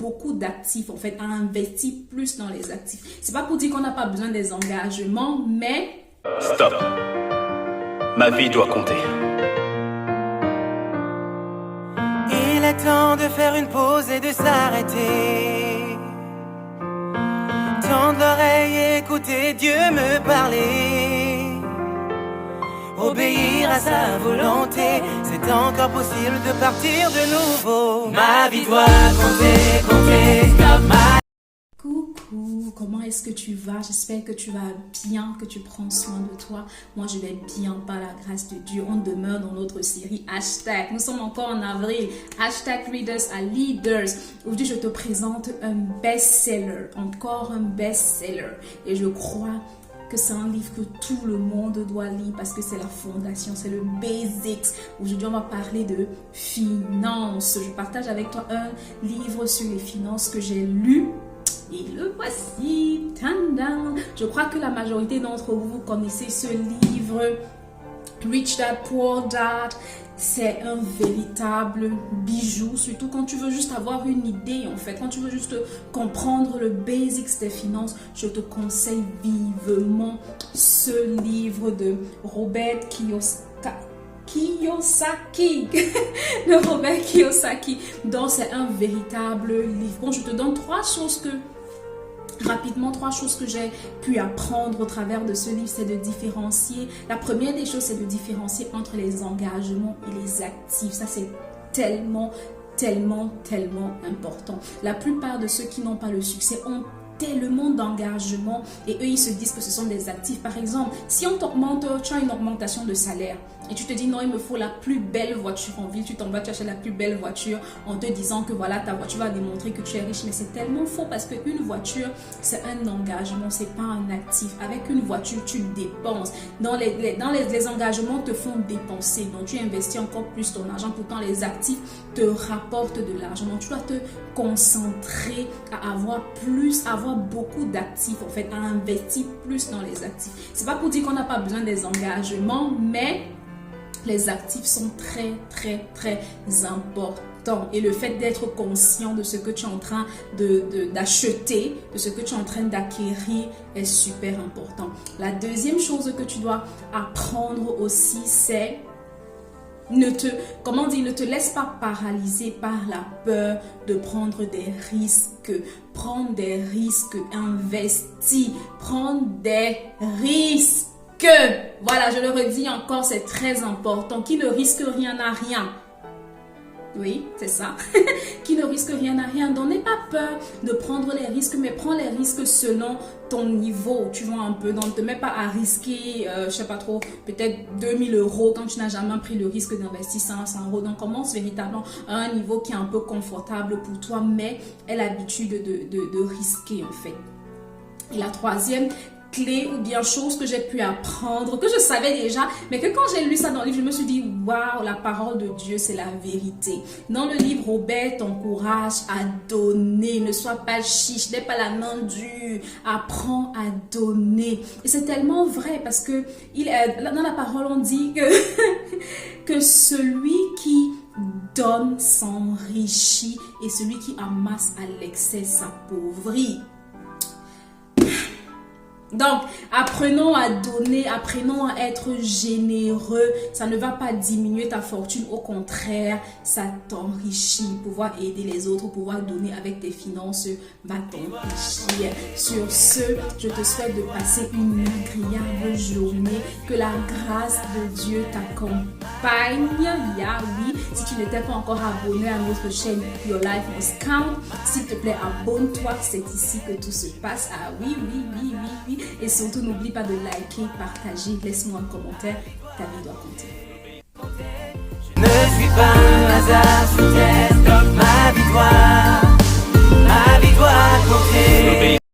beaucoup d'actifs, en fait, à investir plus dans les actifs. C'est pas pour dire qu'on n'a pas besoin des engagements, mais... Stop. Ma vie doit compter. Il est temps de faire une pause et de s'arrêter. Tendre l'oreille et écouter Dieu me parler. Obéir à sa volonté, c'est encore possible de partir de nouveau. Ma vie doit compter, compter, stop my... Coucou, comment est-ce que tu vas? J'espère que tu vas bien, que tu prends soin de toi. Moi, je vais bien par la grâce de Dieu. On demeure dans notre série Hashtag. Nous sommes encore en avril. Hashtag Readers are Leaders. Aujourd'hui, je te présente un best-seller. Encore un best-seller. Et je crois que c'est un livre que tout le monde doit lire parce que c'est la fondation, c'est le basics. Aujourd'hui, on va parler de finances. Je partage avec toi un livre sur les finances que j'ai lu. Et le voici. Tandam. Je crois que la majorité d'entre vous connaissez ce livre, Rich Dad Poor Dad. C'est un véritable bijou, surtout quand tu veux juste avoir une idée, en fait. Quand tu veux juste comprendre le basics des finances, je te conseille vivement ce livre de Robert Kiyosaki, de Robert Kiyosaki. Donc, c'est un véritable livre. Bon, je te donne trois choses que j'ai pu apprendre au travers de ce livre, c'est de différencier. La première des choses, c'est de différencier entre les engagements et les actifs. Ça, c'est tellement important. La plupart de ceux qui n'ont pas le succès ont tellement d'engagement et eux, ils se disent que ce sont des actifs. Par exemple, si on t'augmente, tu as une augmentation de salaire et tu te dis non, il me faut la plus belle voiture en ville, tu t'en vas, tu achètes la plus belle voiture en te disant que voilà, ta voiture va démontrer que tu es riche. Mais c'est tellement faux parce qu'une voiture, c'est un engagement, c'est pas un actif. Avec une voiture, tu dépenses. Les engagements te font dépenser, donc tu investis encore plus ton argent. Pourtant, les actifs te rapportent de l'argent. Donc, tu dois te concentrer à avoir beaucoup d'actifs, en fait, à investir plus dans les actifs. C'est pas pour dire qu'on n'a pas besoin des engagements, mais les actifs sont très importants. Et le fait d'être conscient de ce que tu es en train d'acheter, de ce que tu es en train d'acquérir est super important. La deuxième chose que tu dois apprendre aussi, c'est ne te laisse pas paralyser par la peur de prendre des risques. Prendre des risques, investir, prendre des risques. Voilà, je le redis encore, c'est très important. Qui ne risque rien n'a rien. Oui, c'est ça. Qui ne risque rien n'a rien. Donc, n'aie pas peur de prendre les risques, mais prends les risques selon ton niveau. Tu vois un peu. Donc, ne te mets pas à risquer, je sais pas trop, peut-être 2000 € quand tu n'as jamais pris le risque d'investir 100 €. Donc, commence véritablement à un niveau qui est un peu confortable pour toi, mais aie l'habitude de risquer, en fait. Et la troisième clé ou bien chose que j'ai pu apprendre, que je savais déjà, mais que quand j'ai lu ça dans le livre, je me suis dit, waouh, la parole de Dieu, c'est la vérité. Dans le livre, Robert t'encourage à donner, ne sois pas chiche, n'aie pas la main dure, apprends à donner. Et c'est tellement vrai parce que dans la parole, on dit que celui qui donne s'enrichit et celui qui amasse à l'excès s'appauvrit. Donc, apprenons à donner, apprenons à être généreux. Ça ne va pas diminuer ta fortune. Au contraire, ça t'enrichit. Pouvoir aider les autres, pouvoir donner avec tes finances va t'enrichir. Sur ce, je te souhaite de passer une agréable journée. Que la grâce de Dieu t'accompagne. Oui, si tu n'étais pas encore abonné à notre chaîne Your Life Must Count, s'il te plaît, abonne-toi. C'est ici que tout se passe. Ah oui. Et surtout, n'oublie pas de liker, partager, laisse-moi un commentaire, ta vie doit compter. Je ne suis pas un hasard sous terre.